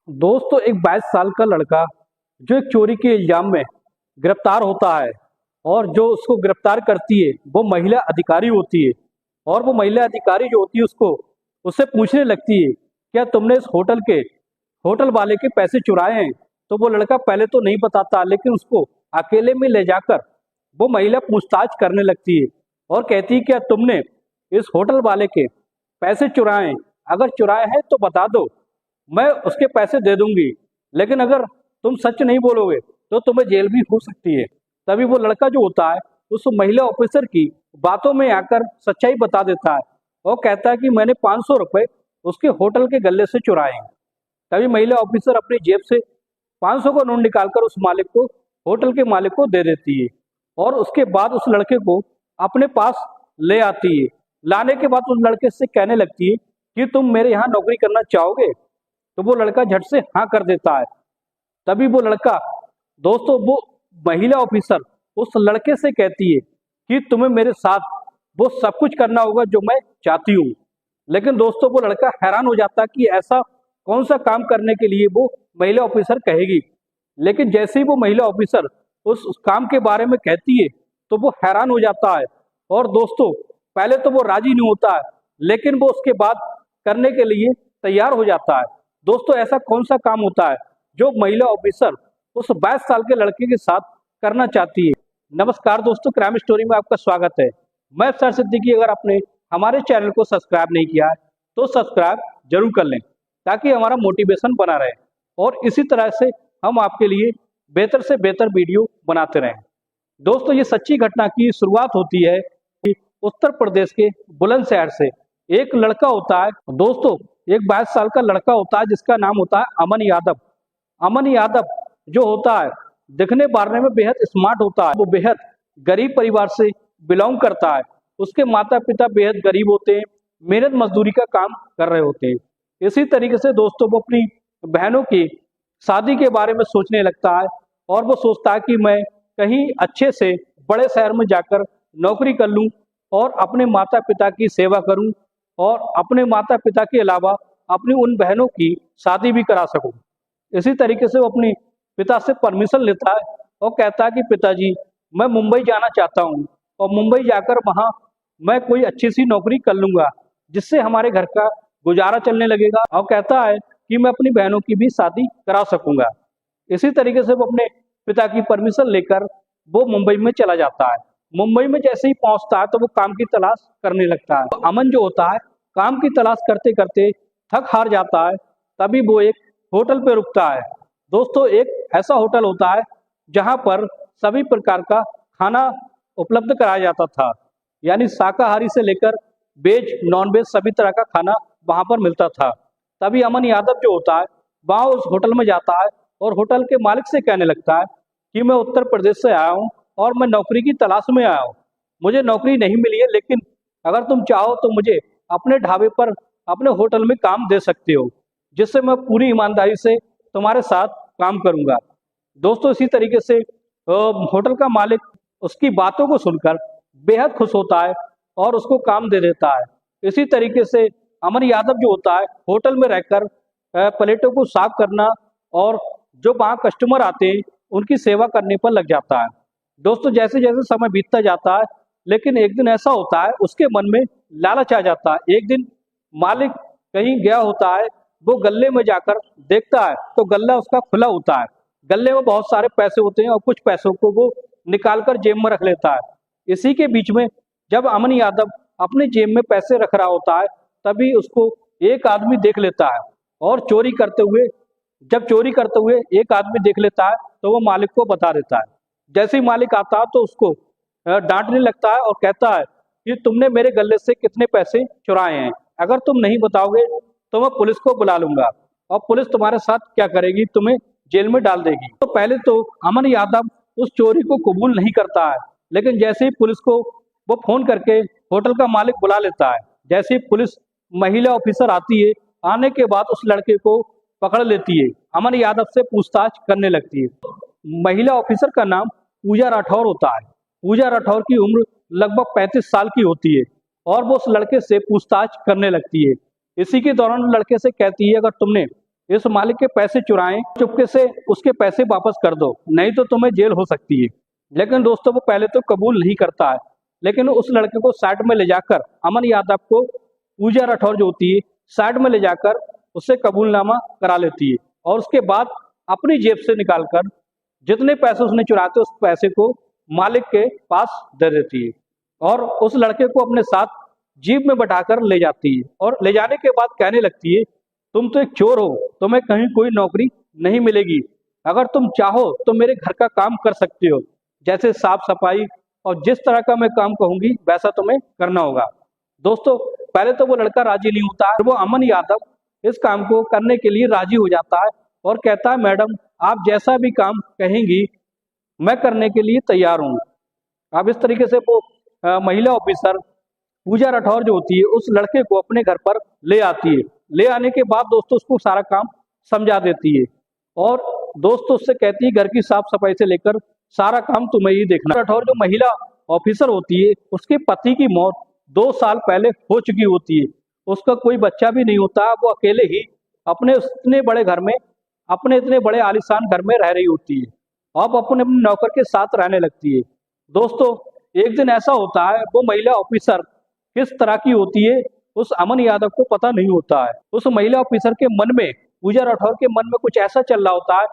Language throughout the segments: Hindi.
दोस्तों एक 22 साल का लड़का जो एक चोरी के इल्जाम में गिरफ्तार होता है और जो उसको गिरफ्तार करती है वो महिला अधिकारी होती है। और वो महिला अधिकारी जो होती है उससे पूछने लगती है, क्या तुमने इस होटल वाले के पैसे चुराए हैं? तो वो लड़का पहले तो नहीं बताता, लेकिन उसको अकेले में ले जाकर वो महिला पूछताछ करने लगती है और कहती है, क्या तुमने इस होटल वाले के पैसे चुराए हैं? अगर चुराए हैं तो बता दो, मैं उसके पैसे दे दूंगी, लेकिन अगर तुम सच नहीं बोलोगे तो तुम्हें जेल भी हो सकती है। तभी वो लड़का जो होता है उस महिला ऑफिसर की बातों में आकर सच्चाई बता देता है और कहता है कि मैंने 500 रुपए उसके होटल के गल्ले से चुराए हैं। तभी महिला ऑफिसर अपनी जेब से 500 का नोट निकालकर उस मालिक को, होटल के मालिक को दे देती है और उसके बाद उस लड़के को अपने पास ले आती है। लाने के बाद उस लड़के से कहने लगती है कि तुम मेरे यहाँ नौकरी करना चाहोगे? तो वो लड़का झट से हाँ कर देता है। तभी वो लड़का, दोस्तों वो महिला ऑफिसर उस लड़के से कहती है कि तुम्हें मेरे साथ वो सब कुछ करना होगा जो मैं चाहती हूँ। लेकिन दोस्तों वो लड़का हैरान हो जाता है कि ऐसा कौन सा काम करने के लिए वो महिला ऑफिसर कहेगी। लेकिन जैसे ही वो महिला ऑफिसर उस काम के बारे में कहती है तो वो हैरान हो जाता है। और दोस्तों पहले तो वो राजी नहीं होता है, लेकिन वो उसके बाद करने के लिए तैयार हो जाता है। दोस्तों ऐसा कौन सा काम होता है जो महिला ऑफिसर उस 22 साल के लड़के के साथ करना चाहती है? नमस्कार दोस्तों, क्राइम स्टोरी में आपका स्वागत है। मैं अफसर सिद्दीकी। अगर आपने हमारे चैनल को सब्सक्राइब नहीं किया है तो सब्सक्राइब जरूर कर लें ताकि हमारा मोटिवेशन बना रहे और इसी तरह से हम आपके लिए बेहतर से बेहतर वीडियो बनाते रहें। दोस्तों ये सच्ची घटना की शुरुआत होती है कि उत्तर प्रदेश के बुलंदशहर से एक लड़का होता है। दोस्तों एक 22 साल का लड़का होता है जिसका नाम होता है अमन यादव। अमन यादव जो होता है दिखने बारने में बेहद स्मार्ट होता है। वो बेहद गरीब परिवार से बिलोंग करता है। उसके माता पिता बेहद गरीब होते हैं, मेहनत मजदूरी का काम कर रहे होते हैं। इसी तरीके से दोस्तों वो अपनी बहनों की शादी के बारे में सोचने लगता है और वो सोचता है कि मैं कहीं अच्छे से बड़े शहर में जाकर नौकरी कर लूं और अपने माता पिता की सेवा करूं और अपने माता पिता के अलावा अपनी उन बहनों की शादी भी करा सकूं। इसी तरीके से वो अपने पिता से परमिशन लेता है और कहता है कि पिताजी मैं मुंबई जाना चाहता हूँ और मुंबई जाकर वहाँ मैं कोई अच्छी सी नौकरी कर लूंगा जिससे हमारे घर का गुजारा चलने लगेगा, और कहता है कि मैं अपनी बहनों की भी शादी करा सकूंगा। इसी तरीके से वो अपने पिता की परमिशन लेकर वो मुंबई में चला जाता है। मुंबई में जैसे ही पहुंचता है तो वो काम की तलाश करने लगता है। तो अमन जो होता है काम की तलाश करते करते थक हार जाता है। तभी वो एक होटल पे रुकता है। दोस्तों एक ऐसा होटल होता है जहां पर सभी प्रकार का खाना उपलब्ध कराया जाता था, यानी शाकाहारी से लेकर वेज नॉन वेज सभी तरह का खाना वहां पर मिलता था। तभी अमन यादव जो होता है वहां उस होटल में जाता है और होटल के मालिक से कहने लगता है कि मैं उत्तर प्रदेश से आया हूँ और मैं नौकरी की तलाश में आया हूँ। मुझे नौकरी नहीं मिली है, लेकिन अगर तुम चाहो तो मुझे अपने ढाबे पर अपने होटल में काम दे सकते हो, जिससे मैं पूरी ईमानदारी से तुम्हारे साथ काम करूंगा। दोस्तों इसी तरीके से होटल का मालिक उसकी बातों को सुनकर बेहद खुश होता है और उसको काम दे देता है। इसी तरीके से अमन यादव जो होता है होटल में रहकर प्लेटों को साफ करना और जो वहाँ कस्टमर आते हैं उनकी सेवा करने पर लग जाता है। दोस्तों जैसे जैसे समय बीतता जाता है, लेकिन एक दिन ऐसा होता है उसके मन में लालच आ जाता है। एक दिन मालिक कहीं गया होता है, वो गल्ले में जाकर देखता है तो गल्ला उसका खुला होता है। गल्ले में बहुत सारे पैसे होते हैं और कुछ पैसों को वो निकालकर जेब में रख लेता है। इसी के बीच में जब अमन यादव अपने जेब में पैसे रख रहा होता है तभी उसको एक आदमी देख लेता है और जब चोरी करते हुए एक आदमी देख लेता है तो वो मालिक को बता देता है। जैसे ही मालिक आता है तो उसको डांटने लगता है और कहता है कि तुमने मेरे गले से कितने पैसे चुराए हैं, अगर तुम नहीं बताओगे तो मैं पुलिस को बुला लूंगा और पुलिस तुम्हारे साथ क्या करेगी, तुम्हें जेल में डाल देगी। तो पहले तो अमन यादव उस चोरी को कबूल नहीं करता है, लेकिन जैसे ही पुलिस को वो फोन करके होटल का मालिक बुला लेता है, जैसे ही पुलिस महिला ऑफिसर आती है, आने के बाद उस लड़के को पकड़ लेती है, अमन यादव से पूछताछ करने लगती है। महिला ऑफिसर का नाम पूजा राठौर होता है। पूजा राठौर की उम्र लगभग 35 साल की होती है और वो उस लड़के से पूछताछ करने लगती है। इसी के दौरान लड़के से कहती है, अगर तुमने इस मालिक के पैसे चुराएं, चुपके से उसके पैसे वापस कर दो, नहीं तो तुम्हें जेल हो सकती है। लेकिन दोस्तों वो पहले तो कबूल नहीं करता है, लेकिन उस लड़के को साइड में ले जाकर अमन यादव को पूजा राठौर जो होती है साइड में ले जाकर उससे कबूलनामा करा लेती है और उसके बाद अपनी जेब से निकालकर जितने पैसे उसने चुराए थे उस पैसे को मालिक के पास दे देती है और उस लड़के को अपने साथ जीप में बैठाकर ले जाती है और ले जाने के बाद कहने लगती है, तुम तो एक चोर हो, तुम्हें कहीं कोई नौकरी नहीं मिलेगी। अगर तुम चाहो तो मेरे घर का काम कर सकते हो, जैसे साफ सफाई, और जिस तरह का मैं काम कहूंगी वैसा तुम्हें करना होगा। दोस्तों पहले तो वो लड़का राजी नहीं होता है, वो अमन यादव इस काम को करने के लिए राजी हो जाता है और कहता है, मैडम आप जैसा भी काम कहेंगी मैं करने के लिए तैयार हूँ। अब इस तरीके से वो महिला ऑफिसर पूजा राठौर जो होती है उस लड़के को अपने घर पर ले आती है। ले आने के बाद दोस्तों उसको सारा काम समझा देती है और दोस्तों उससे कहती है घर की साफ सफाई से लेकर सारा काम तुम्हें ही देखना। राठौर जो महिला ऑफिसर होती है उसके पति की मौत 2 साल पहले हो चुकी होती है, उसका कोई बच्चा भी नहीं होता, वो अकेले ही अपने इतने बड़े घर में, अपने इतने बड़े आलीशान घर में रह रही होती है। अब अपने अपने नौकर के साथ रहने लगती है। दोस्तों एक दिन ऐसा होता है, वो महिला ऑफिसर किस तरह की होती है उस अमन यादव को पता नहीं होता है। उस महिला ऑफिसर के मन में, पूजा राठौर के मन में कुछ ऐसा चल रहा होता है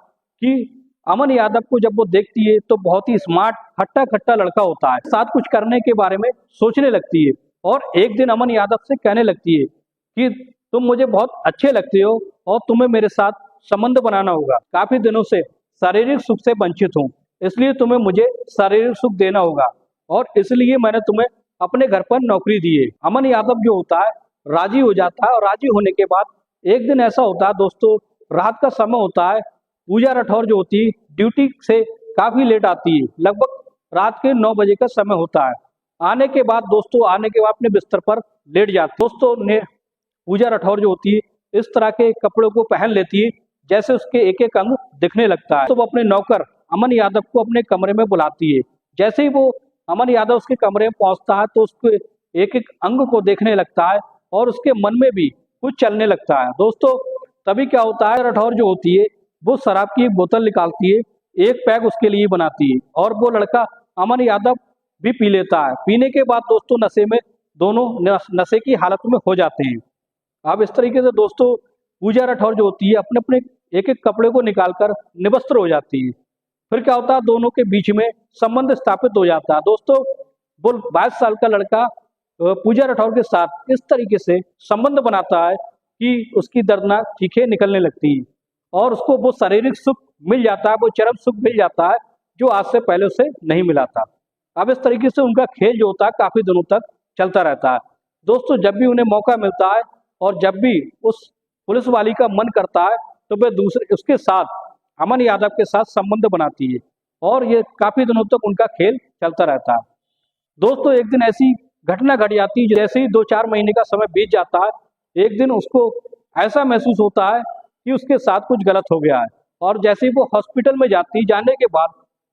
कि अमन यादव को जब वो देखती है तो बहुत ही स्मार्ट हट्टा खट्टा लड़का होता है, साथ कुछ करने के बारे में सोचने लगती है और एक दिन अमन यादव से कहने लगती है कि तुम मुझे बहुत अच्छे लगते हो और तुम्हें मेरे साथ संबंध बनाना होगा। काफी दिनों से शारीरिक सुख से वंचित हूँ, इसलिए तुम्हें मुझे शारीरिक सुख देना होगा और इसलिए मैंने तुम्हें अपने घर पर नौकरी दी है। अमन यादव जो होता है राजी हो जाता है और राजी होने के बाद एक दिन ऐसा होता है दोस्तों, रात का समय होता है, पूजा राठौर जो होती है ड्यूटी से काफी लेट आती है, लगभग रात के 9 बजे का समय होता है। आने के बाद दोस्तों, आने के बाद अपने बिस्तर पर लेट जाती है। दोस्तों ने पूजा राठौर जो होती है इस तरह के कपड़ों को पहन लेती है जैसे उसके एक एक अंग दिखने लगता है। तो वो अपने नौकर अमन यादव को अपने कमरे में बुलाती है। जैसे ही वो अमन यादव उसके कमरे में पहुंचता है तो उसके एक एक अंग को देखने लगता है और उसके मन में भी कुछ चलने लगता है। दोस्तों तभी क्या होता है, राठौर जो होती है वो शराब की एक बोतल निकालती है, एक पैक उसके लिए बनाती है और वो लड़का अमन यादव भी पी लेता है। पीने के बाद दोस्तों नशे में दोनों नशे की हालत में हो जाते हैं। अब इस तरीके से दोस्तों पूजा राठौर जो होती है अपने अपने एक एक कपड़े को निकालकर निवस्त्र हो जाती है। फिर क्या होता है, दोनों के बीच में संबंध स्थापित हो जाता है। दोस्तों वो 22 साल का लड़का पूजा राठौर के साथ इस तरीके से संबंध बनाता है कि उसकी दर्दनाक चीखें निकलने लगती हैं और उसको वो शारीरिक सुख मिल जाता है, वो चरम सुख मिल जाता है जो आज से पहले उसे नहीं मिला था। अब इस तरीके से उनका खेल जो होता है काफी दिनों तक चलता रहता है। दोस्तों जब भी उन्हें मौका मिलता है और जब भी उस पुलिस वाली का मन करता है तो वे दूसरे उसके साथ अमन यादव के साथ संबंध बनाती है और ये काफी दिनों तक उनका खेल चलता रहता है। दोस्तों एक दिन ऐसी घटना घट जाती है, जैसे ही 2-4 महीने का समय बीत जाता है, एक दिन उसको ऐसा महसूस होता है कि उसके साथ कुछ गलत हो गया है और जैसे ही वो हॉस्पिटल में जाती, जाने के बाद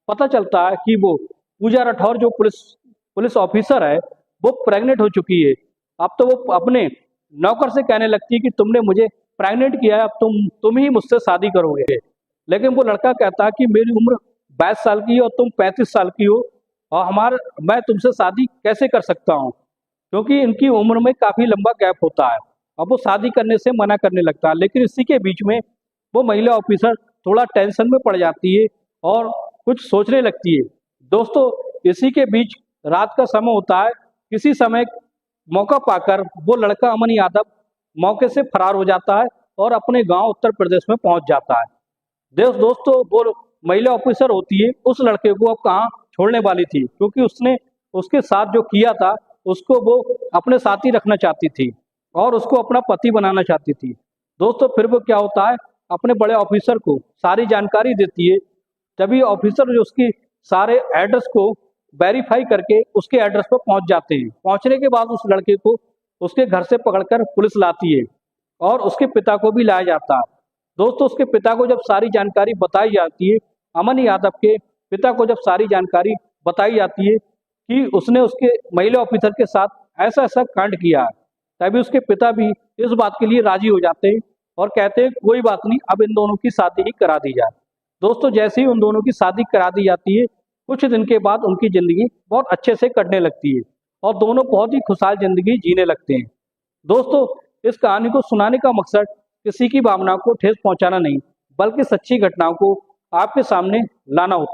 पता चलता है कि वो पूजा राठौर जो पुलिस ऑफिसर है वो प्रेग्नेंट हो चुकी है। अब तो वो अपने नौकर से कहने लगती है कि तुमने मुझे प्रेग्नेंट किया है, अब तुम ही मुझसे शादी करोगे। लेकिन वो लड़का कहता है कि मेरी उम्र 22 साल की है और तुम 35 साल की हो और मैं तुमसे शादी कैसे कर सकता हूँ, क्योंकि इनकी उम्र में काफी लंबा गैप होता है। अब वो शादी करने से मना करने लगता है, लेकिन इसी के बीच में वो महिला ऑफिसर थोड़ा टेंशन में पड़ जाती है और कुछ सोचने लगती है। दोस्तों इसी के बीच रात का समय होता है, किसी समय मौका पाकर वो लड़का अमन यादव मौके से फरार हो जाता है और अपने गांव उत्तर प्रदेश में पहुंच जाता है। दोस्तों वो महिला ऑफिसर होती है उस लड़के को अब कहाँ छोड़ने वाली थी, क्योंकि उसने उसके साथ जो किया था उसको वो अपने साथ ही रखना चाहती थी और उसको अपना पति बनाना चाहती थी। दोस्तों फिर वो क्या होता है, अपने बड़े ऑफिसर को सारी जानकारी देती है। तभी ऑफिसर जो उसकी सारे एड्रेस को वेरीफाई करके उसके एड्रेस पर पहुंच जाते हैं। पहुंचने के बाद उस लड़के को उसके घर से पकड़कर पुलिस लाती है और उसके पिता को भी लाया जाता है। दोस्तों उसके पिता को जब सारी जानकारी बताई जाती है, अमन यादव के पिता को जब सारी जानकारी बताई जाती है कि उसने उसके महिला ऑफिसर के साथ ऐसा ऐसा कांड किया है, तभी उसके पिता भी इस बात के लिए राजी हो जाते हैं और कहते हैं कोई बात नहीं, अब इन दोनों की शादी ही करा दी जाए। दोस्तों जैसे ही उन दोनों की शादी करा दी जाती है, कुछ दिन के बाद उनकी ज़िंदगी बहुत अच्छे से कटने लगती है और दोनों बहुत ही खुशहाल ज़िंदगी जीने लगते हैं। दोस्तों इस कहानी को सुनाने का मकसद किसी की भावना को ठेस पहुंचाना नहीं, बल्कि सच्ची घटनाओं को आपके सामने लाना होता है।